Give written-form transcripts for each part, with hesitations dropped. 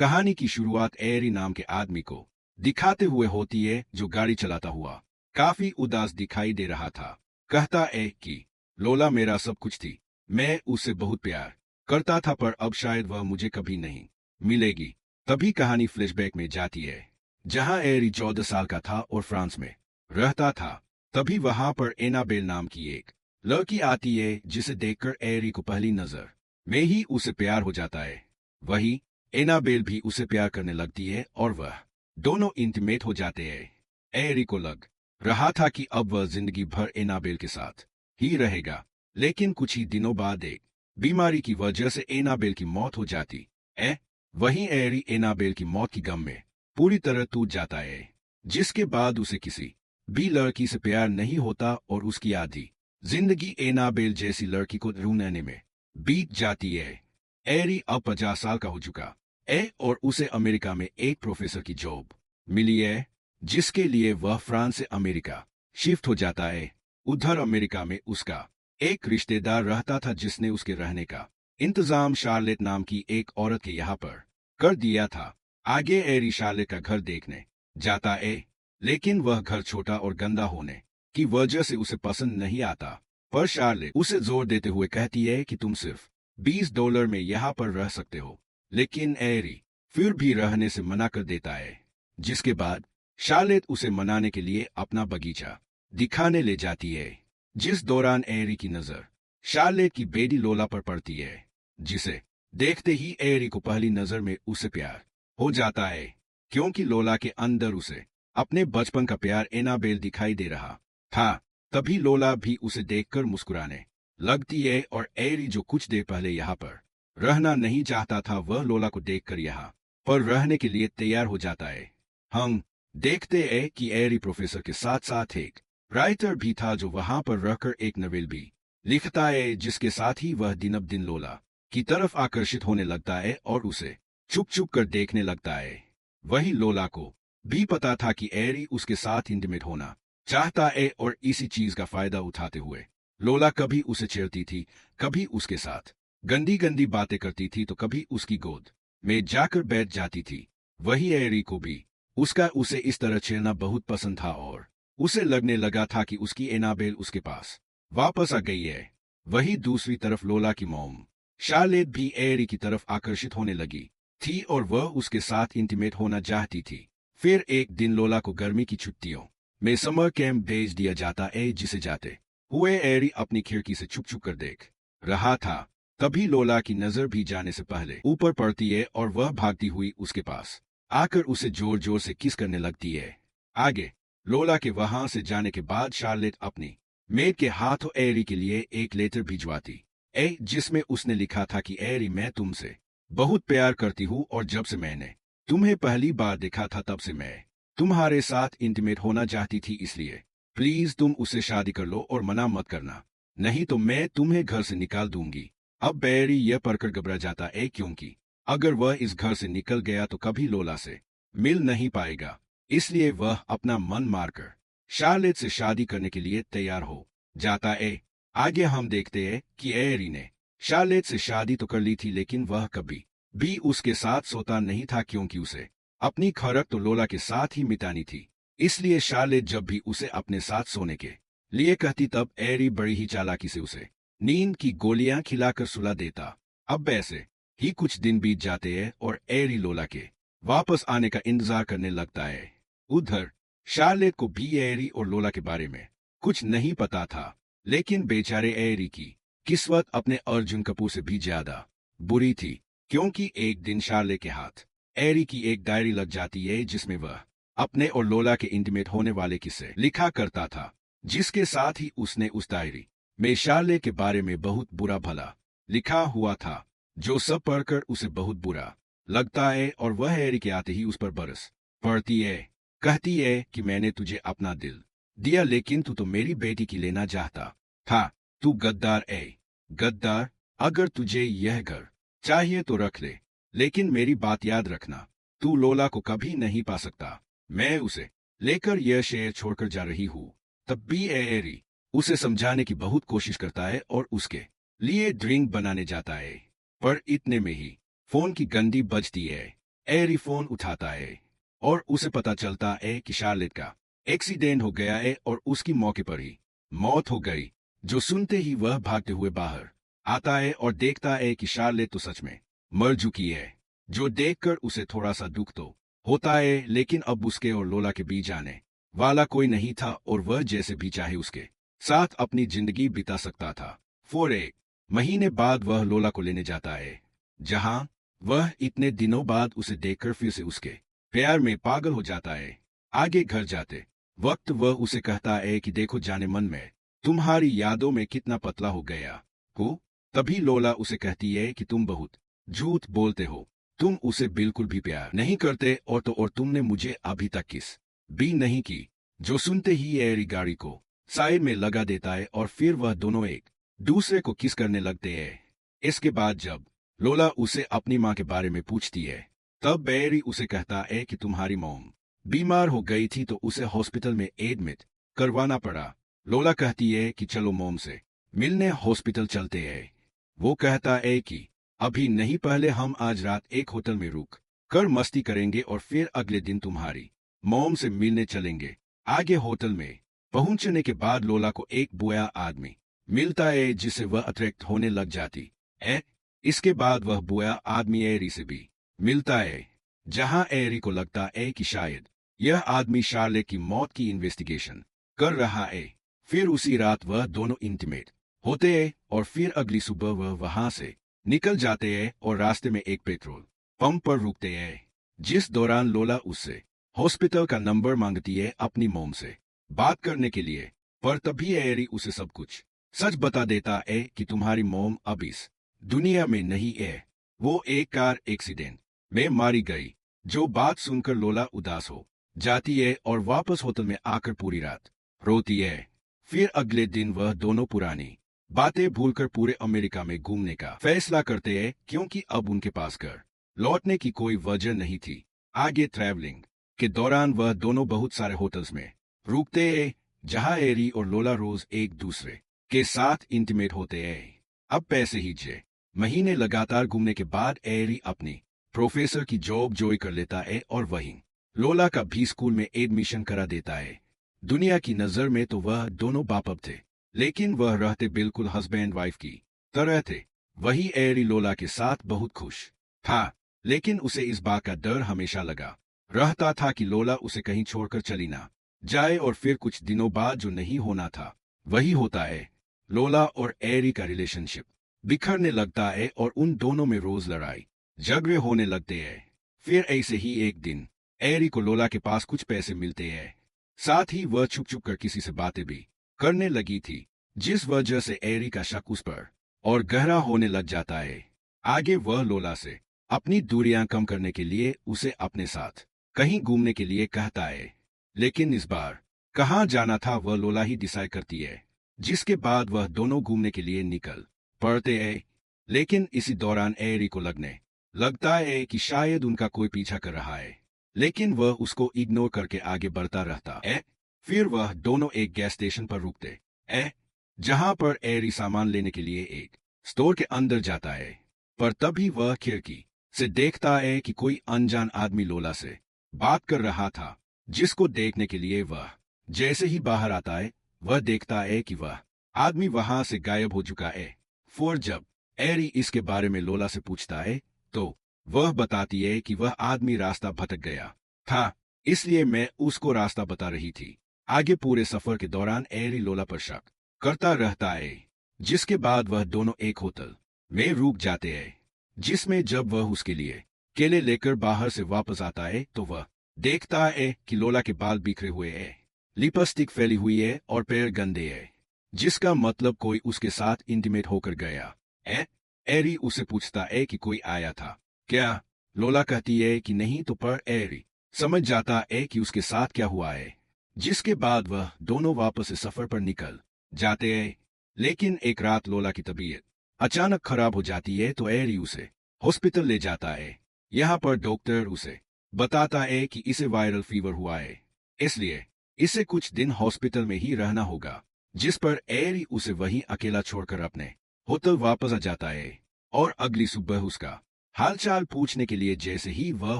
कहानी की शुरुआत एरी नाम के आदमी को दिखाते हुए होती है, जो गाड़ी चलाता हुआ काफी उदास दिखाई दे रहा था। कहता है कि लोला मेरा सब कुछ थी, मैं उससे बहुत प्यार करता था, पर अब शायद वह मुझे कभी नहीं मिलेगी। तभी कहानी फ्लैशबैक में जाती है, जहां एरी 14 साल का था और फ्रांस में रहता था। तभी वहां पर एनाबेल नाम की एक लड़की आती है, जिसे देखकर एरी को पहली नजर में ही उसे प्यार हो जाता है। वही एनाबेल भी उसे प्यार करने लगती है और वह दोनों इंटीमेट हो जाते हैं। एरी को लग रहा था कि अब वह जिंदगी भर एनाबेल के साथ ही रहेगा, लेकिन कुछ ही दिनों बाद एक बीमारी की वजह से एनाबेल की मौत हो जाती है। वहीं एरी एनाबेल की मौत की गम में पूरी तरह टूट जाता है, जिसके बाद उसे किसी भी लड़की से प्यार नहीं होता और उसकी आधी जिंदगी एनाबेल जैसी लड़की को ढूंढने में बीत जाती है। एरी अब 50 साल का हो चुका है और उसे अमेरिका में एक प्रोफेसर की जॉब मिली है, जिसके लिए वह फ्रांस से अमेरिका शिफ्ट हो जाता है। उधर अमेरिका में उसका एक रिश्तेदार रहता था, जिसने उसके रहने का इंतजाम शार्लेट नाम की एक औरत के यहाँ पर कर दिया था। आगे एरी शार्लेट का घर देखने जाता है, लेकिन वह घर छोटा और गंदा होने की वजह से उसे पसंद नहीं आता। पर शार्लेट उसे जोर देते हुए कहती है कि तुम सिर्फ $20 में यहाँ पर रह सकते हो, लेकिन एरी फिर भी रहने से मना कर देता है। जिसके बाद शार्लेट उसे मनाने के लिए अपना बगीचा दिखाने ले जाती है, जिस दौरान एरी की नजर शार्लेट की बेटी लोला पर पड़ती है, जिसे देखते ही एरी को पहली नजर में उसे प्यार हो जाता है, क्योंकि लोला के अंदर उसे अपने बचपन का प्यार एनाबेल दिखाई दे रहा था। तभी लोला भी उसे देखकर मुस्कुराने लगती है और एरी, जो कुछ देर पहले यहाँ पर रहना नहीं चाहता था, वह लोला को देखकर यहाँ पर रहने के लिए तैयार हो जाता है। हम देखते हैं कि एरी प्रोफेसर के साथ साथ एक राइटर भी था, जो वहां पर रहकर एक नॉवेल भी लिखता है, जिसके साथ ही वह दिन ब दिन लोला की तरफ आकर्षित होने लगता है और उसे चुप चुप कर देखने लगता है। वही लोला को भी पता था कि एरी उसके साथ इंटीमेट होना चाहता है, और इसी चीज का फायदा उठाते हुए लोला कभी उसे छेड़ती थी, कभी उसके साथ गंदी गंदी बातें करती थी, तो कभी उसकी गोद में जाकर बैठ जाती थी। वही एरी को भी उसका उसे इस तरह छेड़ना बहुत पसंद था, और उसे लगने लगा था कि उसकी एनाबेल उसके पास वापस आ गई है। वही दूसरी तरफ लोला की मॉम शार्लेट भी एरी की तरफ आकर्षित होने लगी थी, और वह उसके साथ इंटीमेट होना चाहती थी। फिर एक दिन लोला को गर्मी की छुट्टियों में समर कैंप भेज दिया जाता है, जिसे जाते हुए एरी अपनी खिड़की से छुप छुप कर देख रहा था। तभी लोला की नजर भी जाने से पहले ऊपर पड़ती है, और वह भागती हुई उसके पास आकर उसे जोर जोर से किस करने लगती है। आगे लोला के वहां से जाने के बाद शार्लेट अपनी मेड के हाथों एरी के लिए एक लेटर भिजवाती है, जिसमें उसने लिखा था कि एरी, मैं तुमसे बहुत प्यार करती हूँ, और जब से मैंने तुम्हें पहली बार देखा था, तब से मैं तुम्हारे साथ इंटीमेट होना चाहती थी, इसलिए प्लीज तुम उससे शादी कर लो और मना मत करना, नहीं तो मैं तुम्हें घर से निकाल दूंगी। अब एरी यह पढ़कर घबरा जाता है, क्योंकि अगर वह इस घर से निकल गया तो कभी लोला से मिल नहीं पाएगा। इसलिए वह अपना मन मारकर शार्लेट से शादी करने के लिए तैयार हो जाता है। आगे हम देखते हैं कि एरी ने शार्लेट से शादी तो कर ली थी, लेकिन वह कभी भी उसके साथ सोता नहीं था, क्योंकि उसे अपनी खरक तो लोला के साथ ही मिटानी थी। इसलिए शार्लेट जब भी उसे अपने साथ सोने के लिए कहती, तब एरी बड़ी ही चालाकी से उसे नींद की गोलियां खिलाकर सुला देता। अब ऐसे ही कुछ दिन बीत जाते हैं और एरी लोला के वापस आने का इंतजार करने लगता है। उधर शार्लेट को भी एरी और लोला के बारे में कुछ नहीं पता था, लेकिन बेचारे एरी की किस्मत अपने अर्जुन कपूर से भी ज्यादा बुरी थी, क्योंकि एक दिन शार्लेट के हाथ एरी की एक डायरी लग जाती है, जिसमें वह अपने और लोला के इंटीमेट होने वाले किस्से लिखा करता था। जिसके साथ ही उसने उस डायरी में शार्लेट के बारे में बहुत बुरा भला लिखा हुआ था, जो सब पढ़कर उसे बहुत बुरा लगता है, और वह एरी के आते ही उस पर बरस पड़ती है। कहती है कि मैंने तुझे अपना दिल दिया, लेकिन तू तो मेरी बेटी की लेना चाहता था। तू गद्दार है, गद्दार। अगर तुझे यह घर चाहिए तो रख ले, लेकिन मेरी बात याद रखना, तू लोला को कभी नहीं पा सकता। मैं उसे लेकर यह शहर छोड़कर जा रही हूँ। तब भी एरी उसे समझाने की बहुत कोशिश करता है और उसके लिए ड्रिंक बनाने जाता है, पर इतने में ही फोन की घंटी बजती है। एरी फोन उठाता है और उसे पता चलता है कि शार्लेट का एक्सीडेंट हो गया है और उसकी मौके पर ही मौत हो गई। जो सुनते ही वह भागते हुए बाहर आता है और देखता है कि शार्लेट तो सच में मर चुकी है। जो देखकर उसे थोड़ा सा दुख तो होता है, लेकिन अब उसके और लोला के बीच आने वाला कोई नहीं था और वह जैसे भी चाहे उसके साथ अपनी जिंदगी बिता सकता था। फिर एक महीने बाद वह लोला को लेने जाता है, जहां वह इतने दिनों बाद उसे देखकर फिर से उसके प्यार में पागल हो जाता है। आगे घर जाते वक्त वह उसे कहता है कि देखो जाने मन में तुम्हारी यादों में कितना पतला हो गया हूँ। तभी लोला उसे कहती है कि तुम बहुत झूठ बोलते हो, तुम उसे बिल्कुल भी प्यार नहीं करते और तुमने मुझे अभी तक किस भी नहीं की। जो सुनते ही एरी गाड़ी को साइड में लगा देता है और फिर वह दोनों एक दूसरे को किस करने लगते हैं। इसके बाद जब लोला उसे अपनी माँ के बारे में पूछती है, तब एरी उसे कहता है कि तुम्हारी मॉम बीमार हो गई थी तो उसे हॉस्पिटल में एडमिट करवाना पड़ा। लोला कहती है कि चलो मॉम से मिलने हॉस्पिटल चलते हैं। वो कहता है कि अभी नहीं, पहले हम आज रात एक होटल में रुक कर मस्ती करेंगे और फिर अगले दिन तुम्हारी मॉम से मिलने चलेंगे। आगे होटल में पहुंचने के बाद लोला को एक बुआ आदमी मिलता है जिसे वह अट्रैक्ट होने लग जाती है। इसके बाद वह बुआ आदमी एरी से भी मिलता है, जहां एरी को लगता है कि शायद यह आदमी शार्लेट की मौत की इन्वेस्टिगेशन कर रहा है। फिर उसी रात वह दोनों इंटीमेट होते हैं और फिर अगली सुबह वह वहां से निकल जाते हैं और रास्ते में एक पेट्रोल पंप पर रुकते हैं, जिस दौरान लोला उससे हॉस्पिटल का नंबर मांगती है अपनी मॉम से बात करने के लिए। पर तभी एरी उसे सब कुछ सच बता देता है कि तुम्हारी मॉम अब इस दुनिया में नहीं है, वो एक कार एक्सीडेंट में मारी गई। जो बात सुनकर लोला उदास हो जाती है और वापस होटल में आकर पूरी रात रोती है। फिर अगले दिन वह दोनों पुरानी बातें भूलकर पूरे अमेरिका में घूमने का फैसला करते हैं, क्योंकि अब उनके पास घर लौटने की कोई वजह नहीं थी। आगे ट्रैवलिंग के दौरान वह दोनों बहुत सारे होटल्स में रुकते हैं, जहां एरी और लोला रोज एक दूसरे के साथ इंटीमेट होते हैं। अब पैसे ही 6 महीने लगातार घूमने के बाद एरी अपनी प्रोफेसर की जॉब ज्वाइन कर लेता है और वहीं लोला का भी स्कूल में एडमिशन करा देता है। दुनिया की नजर में तो वह दोनों बाप थे, लेकिन वह रहते बिल्कुल हस्बैंड वाइफ की तरह थे। वही एरी लोला के साथ बहुत खुश था, लेकिन उसे इस बात का डर हमेशा लगा रहता था कि लोला उसे कहीं छोड़कर चली ना जाए और फिर कुछ दिनों बाद जो नहीं होना था वही होता है। लोला और एरी का रिलेशनशिप बिखरने लगता है और उन दोनों में रोज लड़ाई झगड़े होने लगते हैं। फिर ऐसे ही एक दिन एरी को लोला के पास कुछ पैसे मिलते हैं, साथ ही वह छुप छुप कर किसी से बातें भी करने लगी थी, जिस वजह से एरी का शक उस पर और गहरा होने लग जाता है। आगे वह लोला से अपनी दूरियां कम करने के लिए उसे अपने साथ कहीं घूमने के लिए कहता है, लेकिन इस बार कहाँ जाना था वह लोला ही डिसाइड करती है। जिसके बाद वह दोनों घूमने के लिए निकल पड़ते हैं, लेकिन इसी दौरान एरी को लगने लगता है कि शायद उनका कोई पीछा कर रहा है, लेकिन वह उसको इग्नोर करके आगे बढ़ता रहता है। फिर वह दोनों एक गैस स्टेशन पर रुकते हैं, जहां पर एरी सामान लेने के लिए एक स्टोर के अंदर जाता है। पर तभी वह खिड़की से देखता है कि कोई अनजान आदमी लोला से बात कर रहा था, जिसको देखने के लिए वह जैसे ही बाहर आता है वह देखता है कि वह आदमी वहां से गायब हो चुका है। फिर जब एरी इसके बारे में लोला से पूछता है, तो वह बताती है कि वह आदमी रास्ता भटक गया था, इसलिए मैं उसको रास्ता बता रही थी। आगे पूरे सफर के दौरान एरी लोला पर शक करता रहता है, जिसके बाद वह दोनों एक होटल में रुक जाते हैं, जिसमें जब वह उसके लिए केले लेकर बाहर से वापस आता है तो वह देखता है कि लोला के बाल बिखरे हुए हैं, लिपस्टिक फैली हुई है और पैर गंदे हैं, जिसका मतलब कोई उसके साथ इंटीमेट होकर गया है। एरी उसे पूछता है कि कोई आया था क्या। लोला कहती है कि नहीं, तो पर एरी समझ जाता है कि उसके साथ क्या हुआ है, जिसके बाद वह दोनों वापस से सफर पर निकल जाते हैं। लेकिन एक रात लोला की तबीयत अचानक खराब हो जाती है तो एरी उसे हॉस्पिटल ले जाता है। यहाँ पर डॉक्टर उसे बताता है कि इसे वायरल फीवर हुआ है, इसलिए इसे कुछ दिन हॉस्पिटल में ही रहना होगा, जिस पर एरी उसे वहीं अकेला छोड़कर अपने होटल वापस आ जाता है और अगली सुबह उसका हालचाल पूछने के लिए जैसे ही वह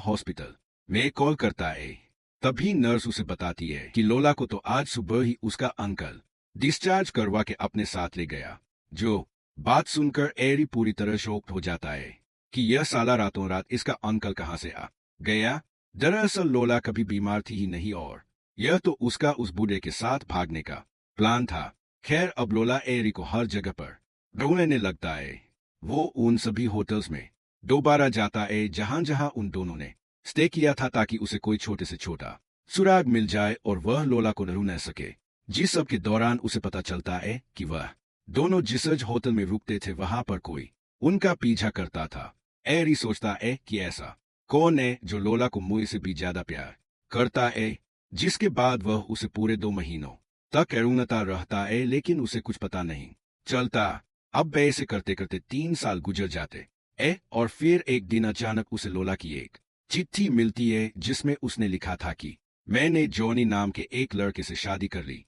हॉस्पिटल में कॉल करता है, तभी नर्स उसे बताती है कि लोला को तो आज सुबह ही उसका अंकल डिस्चार्ज करवा के अपने साथ ले गया। जो बात सुनकर एरी पूरी तरह शॉक्ड हो जाता है कि यह साला रातों रात इसका अंकल कहाँ से आ गया। दरअसल लोला कभी बीमार थी ही नहीं और यह तो उसका उस बूढ़े के साथ भागने का प्लान था। खैर अब लोला एरी को हर जगह पर ढूंढने लगता है। वो उन सभी होटल्स में दोबारा जाता है जहां जहां उन दोनों ने स्टे किया था, ताकि उसे कोई छोटे से छोटा सुराग मिल जाए और वह लोला को ढूंढ न सके। जिस सब के दौरान उसे पता चलता है कि वह दोनों जिस होटल में रुकते थे वहां पर कोई उनका पीछा करता था। एरी सोचता है कि ऐसा कौन है जो लोला को मुझे से भी ज्यादा प्यार करता है। जिसके बाद वह उसे पूरे 2 महीनों तक ढूंढता रहता है, लेकिन उसे कुछ पता नहीं चलता। अब ऐसे करते करते 3 साल गुजर जाते और फिर एक दिन अचानक उसे लोला की एक चिट्ठी मिलती है जिसमें उसने लिखा था कि मैंने जॉनी नाम के एक लड़के से शादी कर ली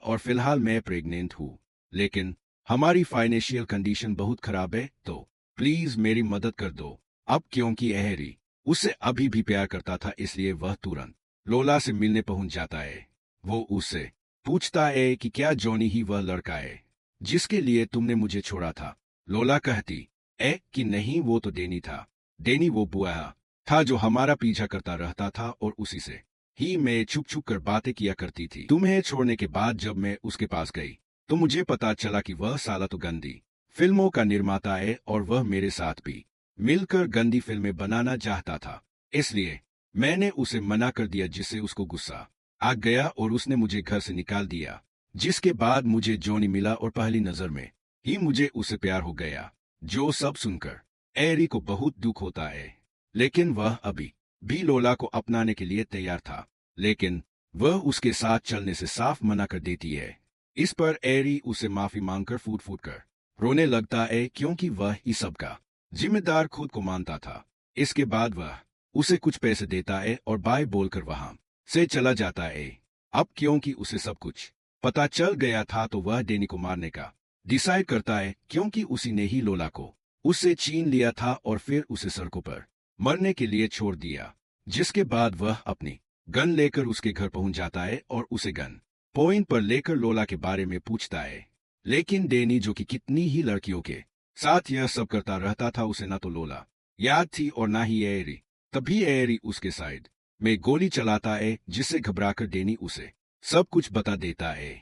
और फिलहाल मैं प्रेग्नेंट हूँ, लेकिन हमारी फाइनेंशियल कंडीशन बहुत खराब है, तो प्लीज मेरी मदद कर दो। अब क्योंकि एहरी उससे अभी भी प्यार करता था, इसलिए वह तुरंत लोला से मिलने पहुंच जाता है। वो उससे पूछता है कि क्या जॉनी ही वह लड़का है जिसके लिए तुमने मुझे छोड़ा था। लोला कहती कि नहीं, वो तो डेनी था। डेनी वो बुआ था जो हमारा पीछा करता रहता था और उसी से ही मैं छुप छुप कर बातें किया करती थी। तुम्हें छोड़ने के बाद जब मैं उसके पास गई तो मुझे पता चला कि वह साला तो गंदी फिल्मों का निर्माता है और वह मेरे साथ भी मिलकर गंदी फिल्में बनाना चाहता था। इसलिए मैंने उसे मना कर दिया, जिससे उसको गुस्सा आ गया और उसने मुझे घर से निकाल दिया। जिसके बाद मुझे जॉनी मिला और पहली नजर में ही मुझे उससे प्यार हो गया। जो सब सुनकर एरी को बहुत दुख होता है, लेकिन वह अभी भी लोला को अपनाने के लिए तैयार था, लेकिन वह उसके साथ चलने से साफ मना कर देती है। इस पर एरी उसे माफी मांगकर फूट फूट कर रोने लगता है, क्योंकि वह इस सब का जिम्मेदार खुद को मानता था। इसके बाद वह उसे कुछ पैसे देता है और बाय बोलकर वहां से चला जाता है। अब क्योंकि उसे सब कुछ पता चल गया था तो वह डेनी को मारने का डिसाइड करता है, क्योंकि उसी ने ही लोला को उससे छीन लिया था और फिर उसे सड़कों पर मरने के लिए छोड़ दिया। जिसके बाद वह अपनी गन लेकर उसके घर पहुंच जाता है और उसे गन पॉइंट पर लेकर लोला के बारे में पूछता है। लेकिन डेनी, जो कि कितनी ही लड़कियों के साथ यह सब करता रहता था, उसे न तो लोला याद थी और ना ही एरी। तभी एरी उसके साइड में गोली चलाता है, जिससे घबराकर डेनी उसे सब कुछ बता देता है।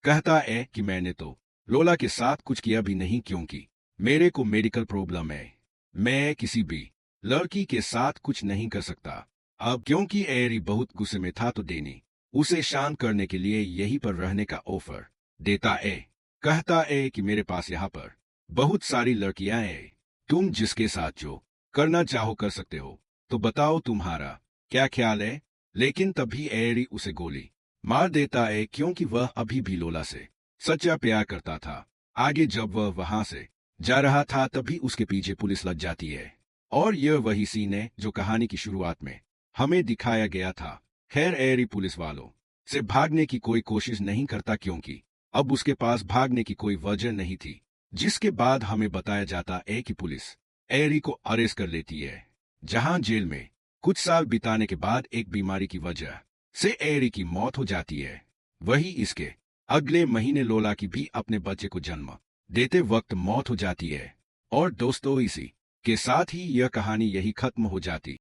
कहता है कि मैंने तो लोला के साथ कुछ किया भी नहीं, क्योंकि मेरे को मेडिकल प्रॉब्लम है। मैं किसी भी लड़की के साथ कुछ नहीं कर सकता। अब क्योंकि एरी बहुत गुस्से में था तो डेनी उसे शांत करने के लिए यहीं पर रहने का ऑफर देता है। कहता है कि मेरे पास यहाँ पर बहुत सारी लड़कियां हैं, तुम जिसके साथ जो करना चाहो कर सकते हो, तो बताओ तुम्हारा क्या ख्याल है। लेकिन तभी एरी उसे गोली मार देता है, क्योंकि वह अभी भी लोला से सच्चा प्यार करता था। आगे जब वह वहां से जा रहा था तभी उसके पीछे पुलिस लग जाती है, और यह वही सीन है जो कहानी की शुरुआत में हमें दिखाया गया था। खैर एरी पुलिस वालों से भागने की कोई कोशिश नहीं करता, क्योंकि अब उसके पास भागने की कोई वजह नहीं थी। जिसके बाद हमें बताया जाता है कि पुलिस एरी को अरेस्ट कर लेती है, जहां जेल में कुछ साल बिताने के बाद एक बीमारी की वजह से एरी की मौत हो जाती है। वही इसके अगले महीने लोला की भी अपने बच्चे को जन्म देते वक्त मौत हो जाती है। और दोस्तों, इसी के साथ ही यह कहानी यही खत्म हो जाती